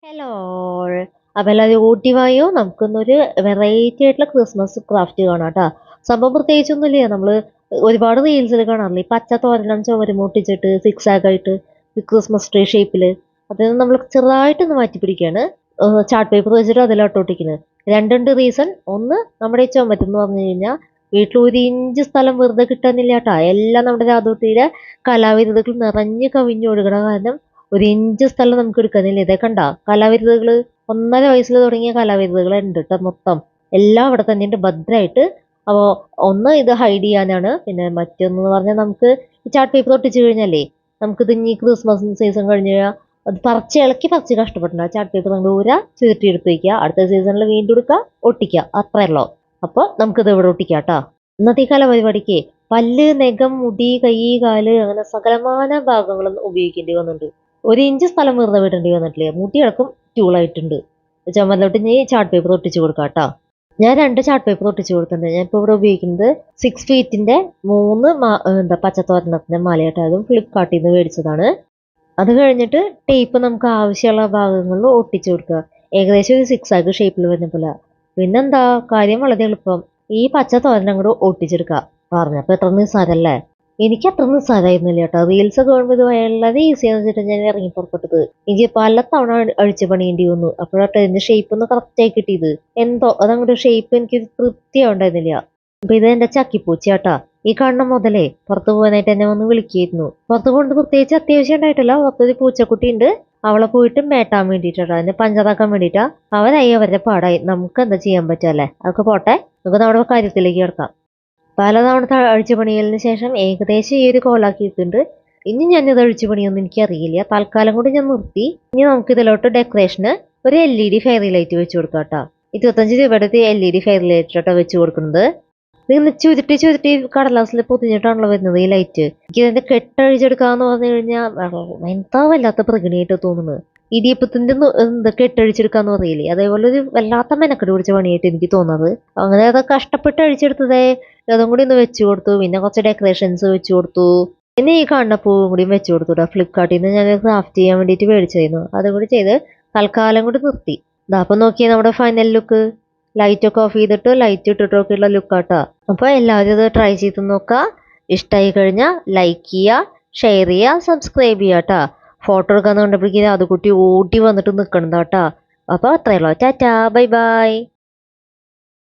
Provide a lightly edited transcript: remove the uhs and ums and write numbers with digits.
Hello. അപ്പോൾ എല്ലാവരും ഊട്ടി വായോ, നമുക്കൊന്നൊരു വെറൈറ്റി ആയിട്ടുള്ള ക്രിസ്മസ് ക്രാഫ്റ്റ് കാണാം കേട്ടോ. സംഭവം പ്രത്യേകിച്ചൊന്നുമില്ല, നമ്മൾ ഒരുപാട് റീൽസിൽ കാണാറില്ലേ, ഈ പച്ച തോരണം ചുവരുമൊട്ടിച്ചിട്ട് സിക്സ് ആയിട്ട് ക്രിസ്മസ് ട്രീ ഷേപ്പിൽ. അത് നമ്മൾ ചെറുതായിട്ടൊന്ന് മാറ്റി പിടിക്കുകയാണ്. ചാർട്ട് പേപ്പർ വെച്ചിട്ട് അതിലോട്ട് ഒട്ടിക്കുന്നത്. രണ്ടുണ്ട് റീസൺ. ഒന്ന്, നമ്മുടെ ഈ ചുമരെന്ന് പറഞ്ഞു കഴിഞ്ഞാൽ വീട്ടിൽ ഒരു ഇഞ്ച് സ്ഥലം വെറുതെ കിട്ടാനില്ല കേട്ടോ. എല്ലാം നമ്മുടെ രാധൂട്ടിയുടെ കലാവിരുദ്ധകൾ നിറഞ്ഞു കവിഞ്ഞൊഴുകണ കാരണം ഒരു ഇഞ്ച് സ്ഥലം നമുക്ക് എടുക്കുന്നില്ല. ഇതേ കണ്ട കലാവിരുദ്ധകൾ 1.5 വയസ്സിൽ തുടങ്ങിയ കലാവിരുദ്ധകൾ ഉണ്ട് കേട്ടോ. മൊത്തം എല്ലാം അവിടെ തന്നെയുണ്ട് ഭദ്രമായിട്ട്. അപ്പോൾ ഒന്ന് ഇത് ഹൈഡ് ചെയ്യാനാണ്. പിന്നെ മറ്റൊന്ന് പറഞ്ഞാൽ നമുക്ക് ഈ ചാർട്ട് പേപ്പർ ഒട്ടിച്ചു കഴിഞ്ഞാലേ നമുക്കിത് ഇനി ക്രിസ്മസ് സീസൺ കഴിഞ്ഞ് കഴിഞ്ഞാൽ അത് പറിച്ച് കഷ്ടപ്പെട്ടിട്ടുണ്ട്. ആ ചാർട്ട് പേപ്പർ നമ്മൾ ഊരാ ചുരുട്ടി എടുത്ത് വയ്ക്കുക. അടുത്ത സീസണിൽ വീണ്ടും എടുക്കുക, ഒട്ടിക്കുക, അത്രയല്ലോ. അപ്പോൾ നമുക്കിത് ഇവിടെ ഒട്ടിക്കാം കേട്ടോ. ഇന്നത്തെ ഈ കലാപരിപാടിക്ക് പല്ല്, നഖം, മുടി, കൈ, കാല് അങ്ങനെ സകലമാന ഭാഗങ്ങളും ഉപയോഗിക്കേണ്ടി വന്നിട്ടുണ്ട്. ഒരു ഇഞ്ച് സ്ഥലം വെറുതെ വിടേണ്ടി വന്നിട്ടില്ലേ. മുട്ടിയടക്കം ടൂളായിട്ടുണ്ട്. ചുമരിലോട്ട് ഇനി ചാർട്ട് പേപ്പർ ഒട്ടിച്ച് കൊടുക്കാം കേട്ടോ. ഞാൻ 2 ചാർട്ട് പേപ്പർ ഒട്ടിച്ച് കൊടുത്തിട്ടുണ്ട്. ഞാൻ ഇപ്പോൾ ഇവിടെ ഉപയോഗിക്കുന്നത് 6 ഫീറ്റിൻ്റെ 3 പച്ചത്തോരണത്തിൻ്റെ മാലയായിട്ട്. അതും ഫ്ലിപ്കാർട്ടിൽ നിന്ന് മേടിച്ചതാണ്. അത് കഴിഞ്ഞിട്ട് ടേപ്പ് നമുക്ക് ആവശ്യമുള്ള ഭാഗങ്ങളിൽ ഒട്ടിച്ചു കൊടുക്കുക. ഏകദേശം ഒരു 6 ആക്ക് ഷേപ്പിൽ വരുന്ന പോലെ. പിന്നെന്താ, കാര്യം വളരെ എളുപ്പം. ഈ പച്ച തോരണം അങ്ങോട്ട് ഒട്ടിച്ചെടുക്കുക. പറഞ്ഞപ്പോൾ എത്ര നിസ്സാരല്ലേ. എനിക്ക് അത്ര നിസ്സാരമായിരുന്നില്ല കേട്ടോ. റീൽസ് ഒക്കെ കാണുമ്പോൾ ഇത് വളരെ ഈസിയാന്ന് വെച്ചിട്ട് ഞാൻ ഇറങ്ങി പുറപ്പെട്ടത്. എനിക്ക് പല തവണ അഴിച്ചു പണിയേണ്ടി വന്നു. അപ്പോഴാട്ടെ ഇതിന്റെ ഷേപ്പ് ഒന്ന് കറക്റ്റായി കിട്ടിയത്. എന്തോ അതങ്ങോട്ട് ഷേപ്പ് എനിക്ക് തൃപ്തിയാവുണ്ടായിരുന്നില്ല. അപ്പൊ ഇത് എന്റെ ചക്കിപ്പൂച്ച കേട്ടാ. ഈ കാണുന്ന മുതലേ പുറത്തു പോകാനായിട്ട് എന്നെ വന്ന് വിളിക്കായിരുന്നു. പുറത്ത് പോകുന്നത് പ്രത്യേകിച്ച് അത്യാവശ്യം ഉണ്ടായിട്ടില്ല. പുറത്തൊരു പൂച്ചക്കുട്ടി ഉണ്ട്. അവളെ പോയിട്ട് മേട്ടാൻ വേണ്ടിയിട്ടാ, അതിനെ പഞ്ചറാക്കാൻ വേണ്ടിയിട്ടാ. അവരായി അവരുടെ പാടായി. നമുക്ക് എന്താ ചെയ്യാൻ പറ്റുമല്ലേ. അതൊക്കെ പോട്ടെ, നമുക്ക് നമ്മുടെ കാര്യത്തിലേക്ക് കിടക്കാം. പലതവണ അഴിച്ചു പണിയലിന് ശേഷം ഏകദേശം ഈ ഒരു കോലാക്കിയിട്ടുണ്ട്. ഇനി ഞാനിത് അഴിച്ചു പണിയൊന്നും എനിക്കറിയില്ല. തൽക്കാലം കൂടി ഞാൻ നിർത്തി. ഇനി നമുക്ക് ഇതിലോട്ട് ഡെക്കറേഷന് ഒരു LED ഫെയറി ലൈറ്റ് വെച്ച് കൊടുക്കാം കേട്ടോ. 25 രൂപയുടെ LED ഫെയറി ലൈറ്റാട്ടോ വെച്ച് കൊടുക്കുന്നത്. ഇതിങ്ങനെ ചുരുട്ടി കടലാസിൽ പൊതിഞ്ഞിട്ടാണല്ലോ വരുന്നത് ഈ ലൈറ്റ്. എനിക്ക് ഇതിന്റെ കെട്ടഴിച്ചെടുക്കാന്ന് പറഞ്ഞു കഴിഞ്ഞാൽ എന്താ വല്ലാത്ത പ്രകൃതിയായിട്ട് തോന്നുന്നത്. ഇടിയപ്പത്തിന്റെ കെട്ടഴിച്ചെടുക്കാന്ന് പറയില്ലേ, അതേപോലെ ഒരു വല്ലാത്ത മെനക്കെട്ട് പിടിച്ച പണിയായിട്ട് എനിക്ക് തോന്നുന്നത്. അങ്ങനെ അതൊക്കെ കഷ്ടപ്പെട്ട് അഴിച്ചെടുത്തതേ. അതും കൂടി ഒന്ന് വെച്ചു കൊടുത്തു. പിന്നെ കുറച്ച് ഡെക്കറേഷൻസ് വെച്ചു കൊടുത്തു. പിന്നെ ഈ കാണുന്ന പൂവും കൂടി വെച്ചു കൊടുത്തു. ഫ്ലിപ്കാർട്ടിൽ നിന്ന് ഞാൻ ക്രാഫ്റ്റ് ചെയ്യാൻ വേണ്ടിയിട്ട് മേടിച്ചായിരുന്നു. അതും കൂടി ചെയ്ത് തൽക്കാലം കൂടി നിർത്തി. ഇതാ അപ്പം നോക്കിയാൽ നമ്മുടെ ഫൈനൽ ലുക്ക്. ലൈറ്റ് ഒക്കെ ഓഫ് ചെയ്തിട്ട് ലൈറ്റ് ഇട്ടിട്ടൊക്കെയുള്ള ലുക്കാട്ടോ. അപ്പോൾ എല്ലാവരും ഇത് ട്രൈ ചെയ്ത് നോക്കുക. ഇഷ്ടമായി കഴിഞ്ഞാൽ ലൈക്ക് ചെയ്യുക, ഷെയർ ചെയ്യുക, സബ്സ്ക്രൈബ് ചെയ്യുക കേട്ടോ. ഫോട്ടോ എടുക്കാന്ന് കണ്ടപ്പോഴേക്കും അത് കുട്ടി ഓടി വന്നിട്ട് നിൽക്കണം കേട്ടോ. അപ്പോൾ അത്രയല്ലോ. Tata, bye bye.